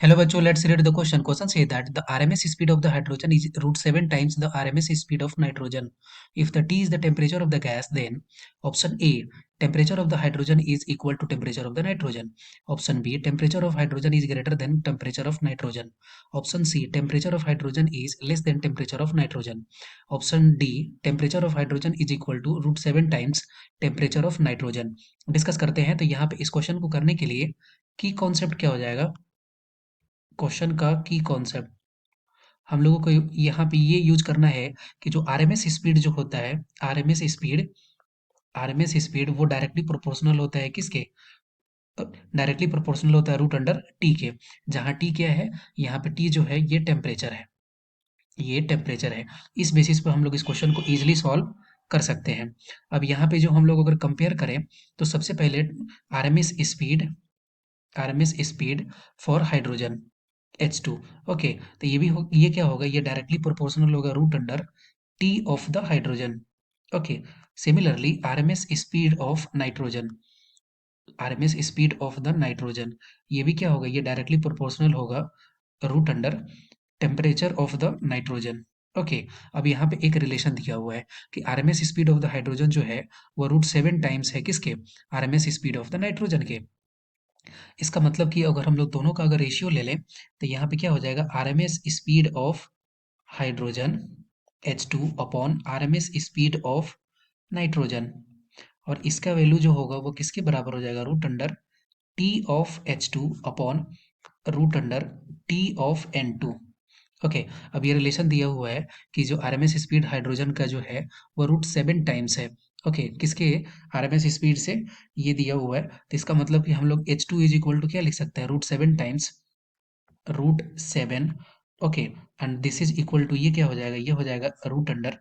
Hello बच्चों, let's read the question. Question say that the RMS speed of the hydrogen is root 7 times the RMS speed of nitrogen. If the T is the temperature of the gas, then option A, temperature of the hydrogen is equal to temperature of the nitrogen. Option B, temperature of hydrogen is greater than temperature of nitrogen. Option C, temperature of hydrogen is less than temperature of nitrogen. Option D, temperature of hydrogen is equal to root 7 times temperature of nitrogen. Discuss करते हैं। तो यहाँ पे इस question को करने के लिए की कॉन्सेप्ट क्या हो जाएगा? क्वेश्चन का की कॉन्सेप्ट हम लोगों को यहाँ पे ये यूज करना है कि जो आरएमएस स्पीड जो होता है, आरएमएस स्पीड वो डायरेक्टली प्रोपोर्शनल होता है किसके? डायरेक्टली प्रोपोर्शनल होता है रूट अंडर टी के। जहाँ टी क्या है, यहाँ पे टी जो है ये टेम्परेचर है, ये टेम्परेचर है। इस बेसिस पे हम लोग इस क्वेश्चन को इजिली सॉल्व कर सकते हैं। अब यहाँ पे जो हम लोग अगर कंपेयर करें तो सबसे पहले RMS speed RMS speed for hydrogen H2। Okay, तो ये क्या होगा, ये डायरेक्टली प्रोपोर्शनल होगा root under T of the hydrogen. Okay, similarly RMS speed of the nitrogen, ये भी क्या होगा, ये डायरेक्टली प्रोपोर्शनल होगा root under temperature of the nitrogen. Okay, अब यहाँ पे एक रिलेशन दिया हुआ है कि RMS speed of the hydrogen जो है वो रूट 7 टाइम्स है किसके? RMS speed of the nitrogen के। इसका मतलब कि अगर हम लोग दोनों का अगर रेशियो ले लें तो यहाँ पे क्या हो जाएगा, RMS speed of hydrogen H2 upon RMS speed of nitrogen, और इसका वैल्यू जो होगा वो किसके बराबर हो जाएगा, root under T of H2 upon root under T of N2। Okay, अब ये रिलेशन दिया हुआ है कि जो आरएमएस स्पीड हाइड्रोजन का जो है वो रूट 7 टाइम्स है। ओके, किसके? आरएमएस स्पीड से ये दिया हुआ है, तो इसका मतलब कि हम लोग H2 इज इक्वल टू क्या लिख सकते हैं, root 7 times root 7। Okay, and this is equal to ये क्या हो जाएगा, ये हो जाएगा root under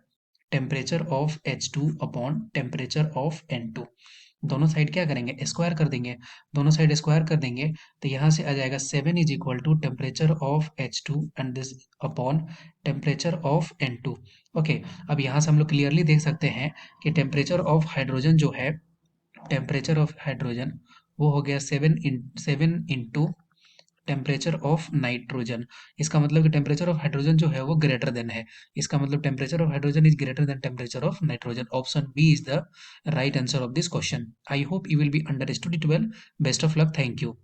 temperature of H2 upon temperature of N2। दोनों साइड क्या करेंगे, स्क्वायर कर देंगे। दोनों साइड स्क्वायर कर देंगे तो यहाँ से आ जाएगा 7 is equal to temperature of H2 and this upon temperature of N2। Okay, अब यहाँ से हम लोग क्लियरली देख सकते हैं कि टेम्परेचर ऑफ हाइड्रोजन जो है, टेम्परेचर ऑफ हाइड्रोजन वो हो गया 7 इंटू टेम्परेचर ऑफ नाइट्रोजन। इसका मतलब कि टेम्परेचर ऑफ हाइड्रोजन जो है वो ग्रेटर देन है। इसका मतलब temperature of hydrogen is greater than temperature of nitrogen. Option B is the right answer of this question. I hope you will be understood it well. Best of luck, thank you.